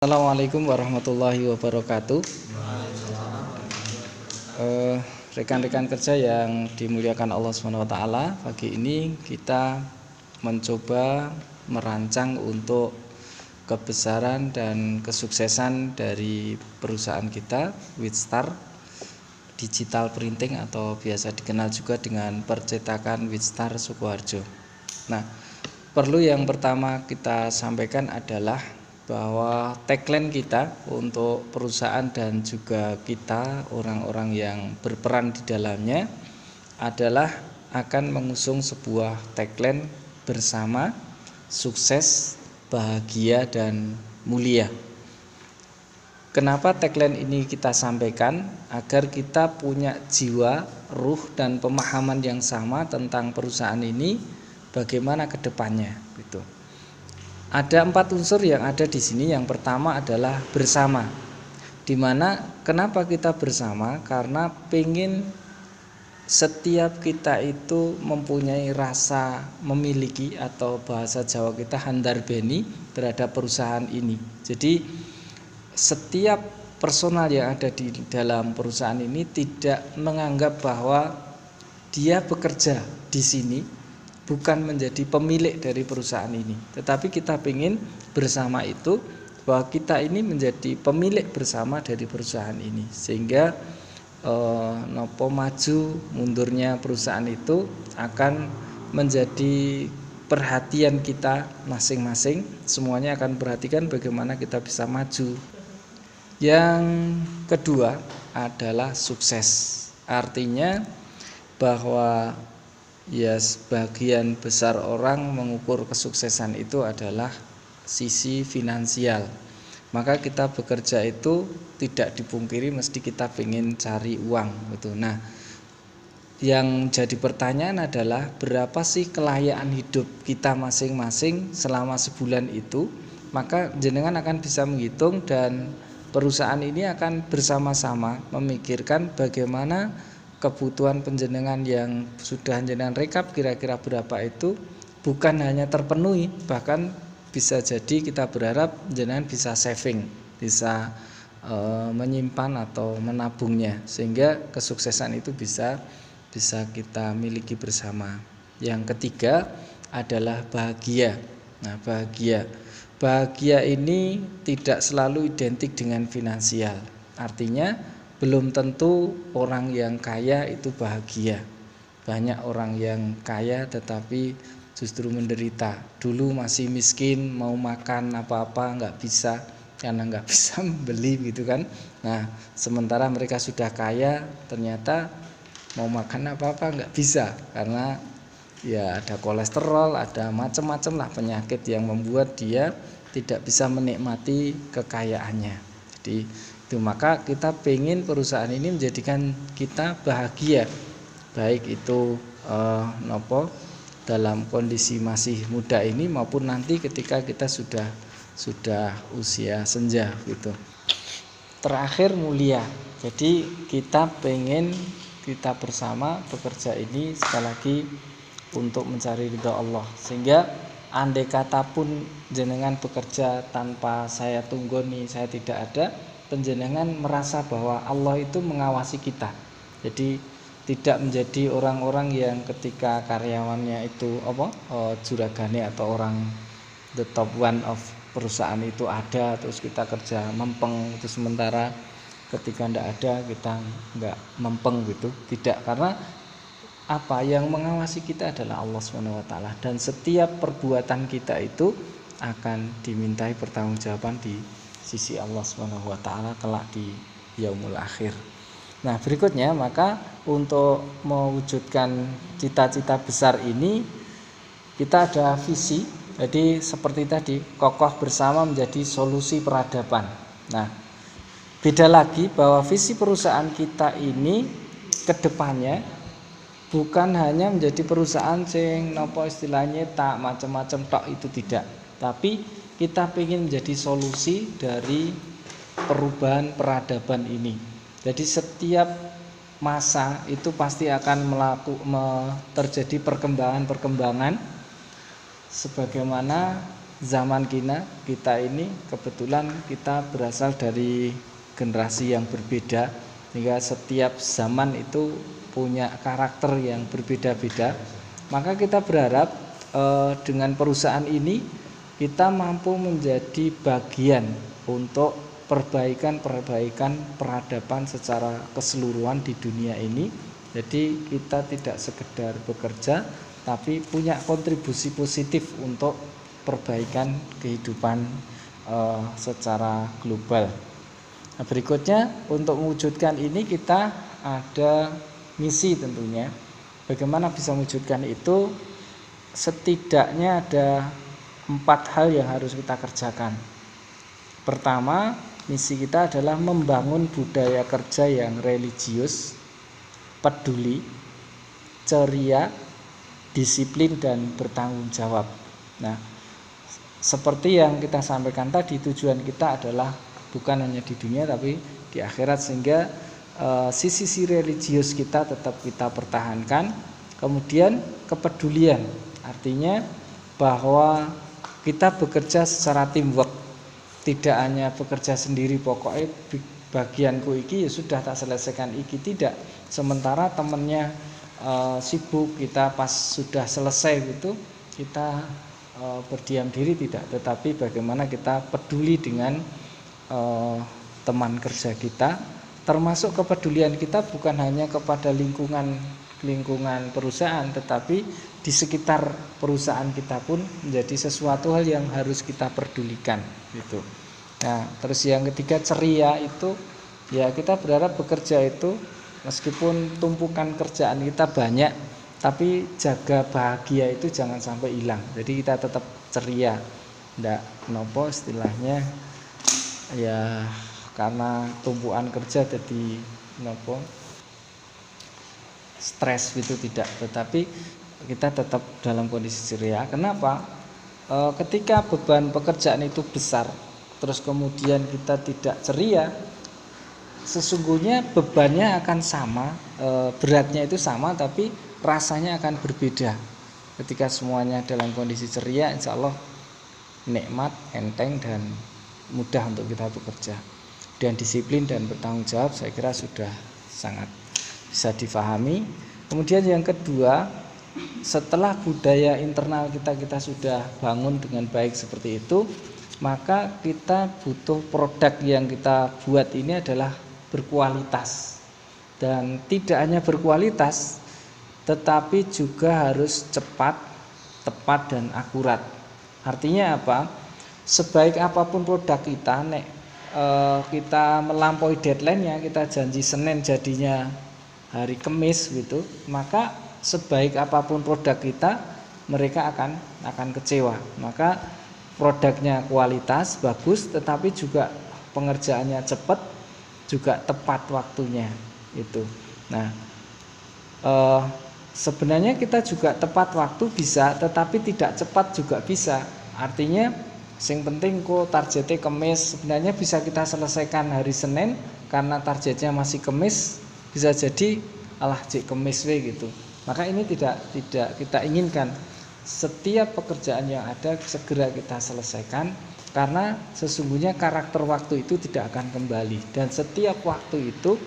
Assalamualaikum warahmatullahi wabarakatuh. Rekan-rekan kerja yang dimuliakan Allah SWT, pagi ini kita mencoba merancang untuk kebesaran dan kesuksesan dari perusahaan kita, Witstar Digital Printing atau biasa dikenal juga dengan percetakan Witstar Sukoharjo. Nah, perlu yang pertama kita sampaikan adalah bahwa tagline kita untuk perusahaan dan juga kita orang-orang yang berperan di dalamnya adalah akan mengusung sebuah tagline bersama, sukses, bahagia, dan mulia. Kenapa tagline ini kita sampaikan? Agar kita punya jiwa, ruh, dan pemahaman yang sama tentang perusahaan ini, bagaimana ke depannya gitu. Ada 4 unsur yang ada di sini. Yang pertama adalah bersama. Dimana kenapa kita bersama? Karena pengen setiap kita itu mempunyai rasa memiliki, atau bahasa Jawa kita handarbeni terhadap perusahaan ini. Jadi setiap personal yang ada di dalam perusahaan ini tidak menganggap bahwa dia bekerja di sini bukan menjadi pemilik dari perusahaan ini, tetapi kita ingin bersama itu bahwa kita ini menjadi pemilik bersama dari perusahaan ini, sehingga maju mundurnya perusahaan itu akan menjadi perhatian kita masing-masing. Semuanya akan perhatikan bagaimana kita bisa maju. Yang kedua adalah sukses. Artinya bahwa sebagian besar orang mengukur kesuksesan itu adalah sisi finansial. Maka kita bekerja itu tidak dipungkiri mesti kita ingin cari uang gitu. Nah, yang jadi pertanyaan adalah berapa sih kelayaan hidup kita masing-masing selama sebulan itu? Maka jenengan akan bisa menghitung, dan perusahaan ini akan bersama-sama memikirkan bagaimana kebutuhan penjenengan yang sudah jenengan rekap kira-kira berapa itu bukan hanya terpenuhi, bahkan bisa jadi kita berharap jenengan bisa saving, bisa menyimpan atau menabungnya, sehingga kesuksesan itu bisa kita miliki bersama. Yang ketiga adalah bahagia. Nah, bahagia ini tidak selalu identik dengan finansial. Artinya belum tentu orang yang kaya itu bahagia. Banyak orang yang kaya tetapi justru menderita. Dulu masih miskin, mau makan apa-apa nggak bisa, karena nggak bisa membeli gitu kan. Nah, sementara mereka sudah kaya, ternyata mau makan apa-apa nggak bisa, karena ya ada kolesterol, ada macam-macam lah penyakit yang membuat dia tidak bisa menikmati kekayaannya. Jadi maka kita pengen perusahaan ini menjadikan kita bahagia, baik itu dalam kondisi masih muda ini maupun nanti ketika kita sudah usia senja gitu. Terakhir mulia. Jadi kita pengen kita bersama bekerja ini sekali lagi untuk mencari ridha Allah, sehingga andai kata pun jenengan bekerja tanpa saya tunggoni, saya tidak ada, penjenengan merasa bahwa Allah itu mengawasi kita. Jadi tidak menjadi orang-orang yang ketika karyawannya itu juragane atau orang the top one of perusahaan itu ada, terus kita kerja mempeng, itu sementara ketika tidak ada kita nggak mempeng gitu. Tidak, karena apa yang mengawasi kita adalah Allah SWT, dan setiap perbuatan kita itu akan dimintai pertanggungjawaban di sisi Allah SWT kelak di yaumul akhir. Nah, berikutnya maka untuk mewujudkan cita-cita besar ini kita ada visi. Jadi seperti tadi, kokoh bersama menjadi solusi peradaban. Nah, beda lagi bahwa visi perusahaan kita ini ke depannya bukan hanya menjadi perusahaan sing nopo istilahnya tak macam-macam tok, itu tidak. Tapi kita ingin menjadi solusi dari perubahan peradaban ini. Jadi setiap masa itu pasti akan terjadi perkembangan sebagaimana zaman kita ini kebetulan kita berasal dari generasi yang berbeda, sehingga setiap zaman itu punya karakter yang berbeda-beda. Maka kita berharap dengan perusahaan ini kita mampu menjadi bagian untuk perbaikan peradaban secara keseluruhan di dunia ini. Jadi kita tidak sekedar bekerja, tapi punya kontribusi positif untuk perbaikan kehidupan secara global. Nah, berikutnya untuk mewujudkan ini kita ada misi tentunya. Bagaimana bisa mewujudkan itu? Setidaknya ada 4 hal yang harus kita kerjakan. Pertama, misi kita adalah membangun budaya kerja yang religius, peduli, ceria, disiplin, dan bertanggung jawab. Nah, seperti yang kita sampaikan tadi, tujuan kita adalah bukan hanya di dunia tapi di akhirat, sehingga sisi religius kita tetap kita pertahankan. Kemudian kepedulian, artinya bahwa kita bekerja secara teamwork, tidak hanya bekerja sendiri, pokoknya bagianku iki ya sudah tak selesaikan iki, tidak. Sementara temennya sibuk, kita pas sudah selesai gitu kita berdiam diri, tidak, tetapi bagaimana kita peduli dengan teman kerja kita, termasuk kepedulian kita bukan hanya kepada lingkungan perusahaan, tetapi di sekitar perusahaan kita pun menjadi sesuatu hal yang harus kita pedulikan gitu. Nah, terus yang ketiga ceria itu ya, kita berharap bekerja itu meskipun tumpukan kerjaan kita banyak, tapi jaga bahagia itu jangan sampai hilang. Jadi kita tetap ceria, ndak nopo istilahnya ya, karena tumpuan kerja jadi nopo stres gitu, tidak, tetapi kita tetap dalam kondisi ceria. Kenapa? Ketika beban pekerjaan itu besar, terus kemudian kita tidak ceria, sesungguhnya bebannya akan sama, beratnya itu sama, tapi rasanya akan berbeda. Ketika semuanya dalam kondisi ceria, insya Allah nikmat, enteng, dan mudah untuk kita bekerja. Dan disiplin dan bertanggung jawab saya kira sudah sangat bisa difahami. Kemudian yang kedua, setelah budaya internal kita sudah bangun dengan baik seperti itu, maka kita butuh produk yang kita buat ini adalah berkualitas. Dan tidak hanya berkualitas, tetapi juga harus cepat, tepat, dan akurat. Artinya apa? Sebaik apapun produk kita, kita melampaui deadline-nya, kita janji Senin jadinya hari Kamis gitu, maka sebaik apapun produk kita, mereka akan kecewa. Maka produknya kualitas bagus, tetapi juga pengerjaannya cepat, juga tepat waktunya itu. Nah, sebenarnya kita juga tepat waktu bisa, tetapi tidak cepat juga bisa. Artinya yang penting kok targetnya Kamis, sebenarnya bisa kita selesaikan hari Senin, karena targetnya masih Kamis, bisa jadi alah cek Kamis gitu. Maka ini tidak kita inginkan. Setiap pekerjaan yang ada segera kita selesaikan, karena sesungguhnya karakter waktu itu tidak akan kembali, dan setiap waktu itu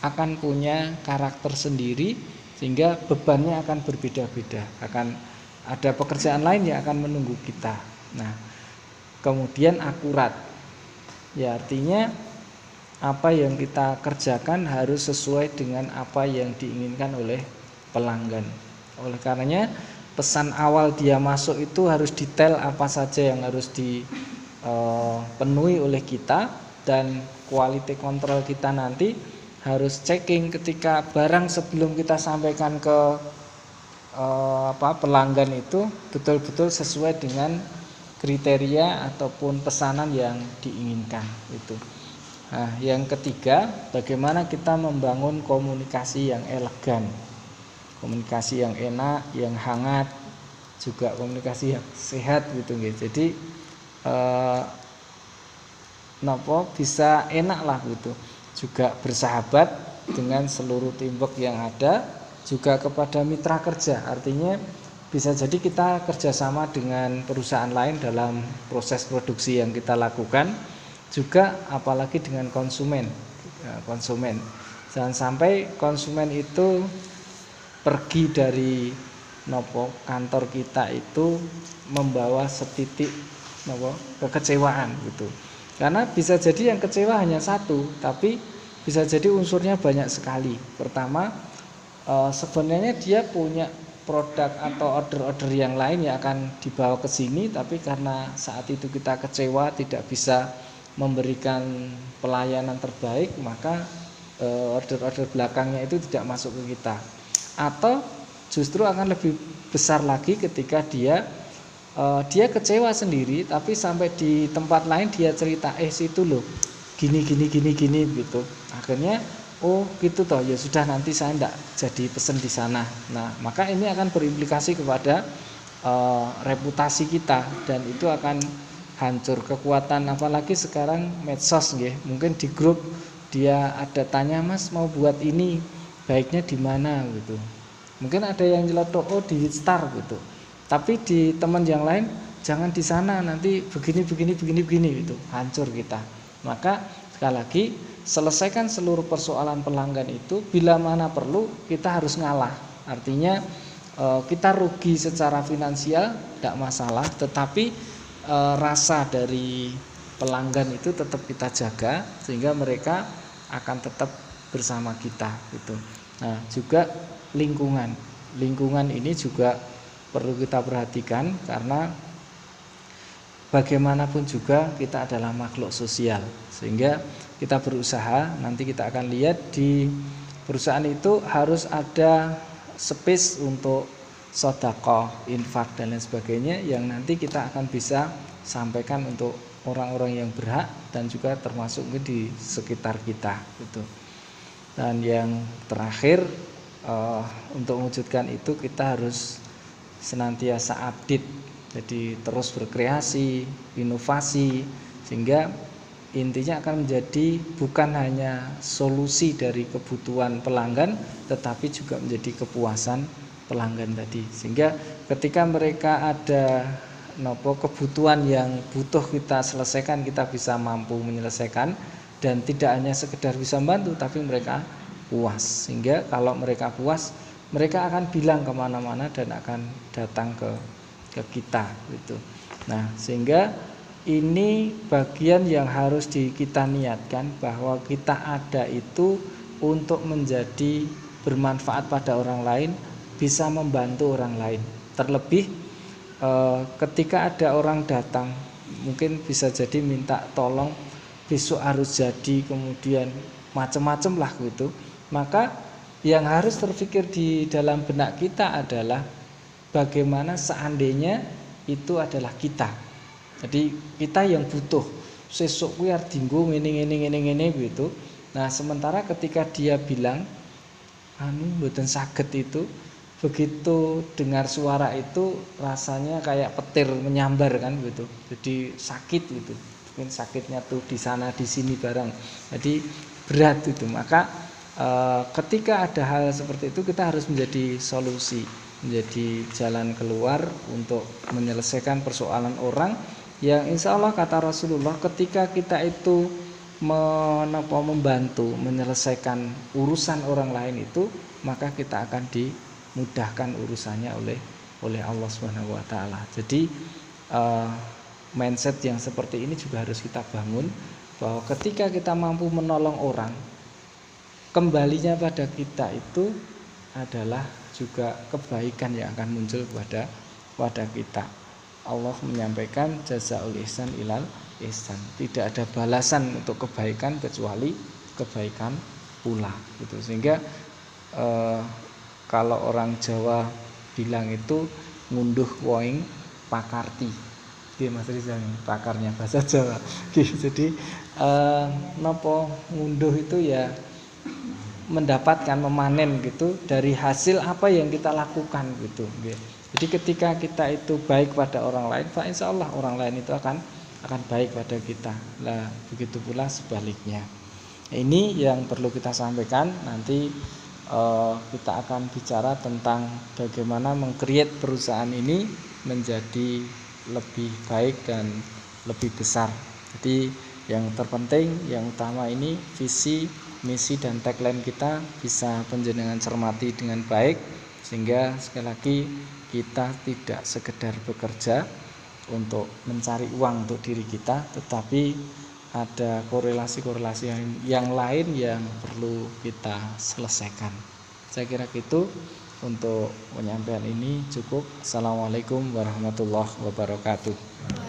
akan punya karakter sendiri, sehingga bebannya akan berbeda-beda, akan ada pekerjaan lain yang akan menunggu kita. Nah, kemudian akurat, ya artinya apa yang kita kerjakan harus sesuai dengan apa yang diinginkan oleh pelanggan. Oleh karenanya pesan awal dia masuk itu harus detail apa saja yang harus dipenuhi oleh kita, dan quality control kita nanti harus checking ketika barang sebelum kita sampaikan ke pelanggan itu betul-betul sesuai dengan kriteria ataupun pesanan yang diinginkan itu. Nah, yang ketiga, bagaimana kita membangun komunikasi yang elegan, komunikasi yang enak, yang hangat, juga komunikasi yang sehat gitu. Jadi bisa enak lah gitu. Juga bersahabat dengan seluruh teamwork yang ada, juga kepada mitra kerja. Artinya Bisa jadi kita kerjasama dengan perusahaan lain dalam proses produksi yang kita lakukan, juga apalagi dengan konsumen. Konsumen, jangan sampai konsumen itu pergi dari kantor kita itu membawa setitik kekecewaan gitu. Karena bisa jadi yang kecewa hanya satu, tapi bisa jadi unsurnya banyak sekali. Pertama, sebenarnya dia punya produk atau order-order yang lain yang akan dibawa ke sini, tapi karena saat itu kita kecewa tidak bisa memberikan pelayanan terbaik, maka order-order belakangnya itu tidak masuk ke kita. Atau justru akan lebih besar lagi ketika dia kecewa sendiri, tapi sampai di tempat lain dia cerita situ loh gini gitu. Akhirnya oh gitu toh, ya sudah nanti saya enggak jadi pesen di sana. Nah, maka ini akan berimplikasi kepada reputasi kita, dan itu akan hancur kekuatan. Apalagi sekarang medsos nggih, mungkin di grup dia ada tanya, "Mas mau buat ini, baiknya di mana?" gitu. Mungkin ada yang nyelotok di Star gitu. Tapi di teman yang lain, "Jangan di sana, nanti begini gitu." Hancur kita. Maka sekali lagi, selesaikan seluruh persoalan pelanggan itu, bila mana perlu kita harus ngalah. Artinya kita rugi secara finansial tidak masalah, tetapi rasa dari pelanggan itu tetap kita jaga sehingga mereka akan tetap bersama kita gitu. Nah, juga lingkungan ini juga perlu kita perhatikan, karena bagaimanapun juga kita adalah makhluk sosial, sehingga kita berusaha, nanti kita akan lihat di perusahaan itu harus ada space untuk sedekah, infak dan lain sebagainya, yang nanti kita akan bisa sampaikan untuk orang-orang yang berhak dan juga termasuk di sekitar kita gitu. Dan yang terakhir, untuk mewujudkan itu kita harus senantiasa update, jadi terus berkreasi, inovasi, sehingga intinya akan menjadi bukan hanya solusi dari kebutuhan pelanggan, tetapi juga menjadi kepuasan pelanggan tadi. Sehingga ketika mereka ada kebutuhan yang butuh kita selesaikan, kita bisa mampu menyelesaikan, dan tidak hanya sekedar bisa membantu, tapi mereka puas. Sehingga kalau mereka puas, mereka akan bilang kemana-mana dan akan datang ke kita gitu. Nah, sehingga ini bagian yang harus kita niatkan, bahwa kita ada itu untuk menjadi bermanfaat pada orang lain, bisa membantu orang lain. Terlebih ketika ada orang datang, mungkin bisa jadi minta tolong besok harus jadi, kemudian macam-macam lah gitu. Maka yang harus terpikir di dalam benak kita adalah bagaimana seandainya itu adalah kita. Jadi kita yang butuh, sesuk kuwi arep dinggo ngene gitu. Nah, sementara ketika dia bilang mboten saged itu, begitu dengar suara itu rasanya kayak petir menyambar kan gitu. Jadi sakit gitu. Mungkin sakitnya tuh di sana di sini bareng. Jadi berat itu. Maka ketika ada hal seperti itu, kita harus menjadi solusi, menjadi jalan keluar untuk menyelesaikan persoalan orang, yang insya Allah kata Rasulullah, ketika kita itu membantu menyelesaikan urusan orang lain itu, maka kita akan dimudahkan urusannya oleh Allah Subhanahu wa taala. Jadi mindset yang seperti ini juga harus kita bangun, bahwa ketika kita mampu menolong orang, kembalinya pada kita itu adalah juga kebaikan yang akan muncul pada kita. Allah menyampaikan jazaul ihsan ilal ihsan. Tidak ada balasan untuk kebaikan kecuali kebaikan pula gitu. Sehingga kalau orang Jawa bilang itu ngunduh woing pakarti. Mas Rizal, pakarnya bahasa Jawa. Jadi ngunduh itu ya mendapatkan, memanen gitu dari hasil apa yang kita lakukan gitu. Jadi ketika kita itu baik pada orang lain, insya Allah orang lain itu akan baik pada kita. Lah begitu pula sebaliknya. Ini yang perlu kita sampaikan. Nanti kita akan bicara tentang bagaimana meng-create perusahaan ini menjadi lebih baik dan lebih besar. Jadi yang terpenting, yang utama ini visi, misi dan tagline kita bisa panjenengan cermati dengan baik, sehingga sekali lagi kita tidak sekedar bekerja untuk mencari uang untuk diri kita, tetapi ada korelasi-korelasi yang lain yang perlu kita selesaikan. Saya kira gitu untuk penyampaian ini cukup. Assalamualaikum warahmatullahi wabarakatuh.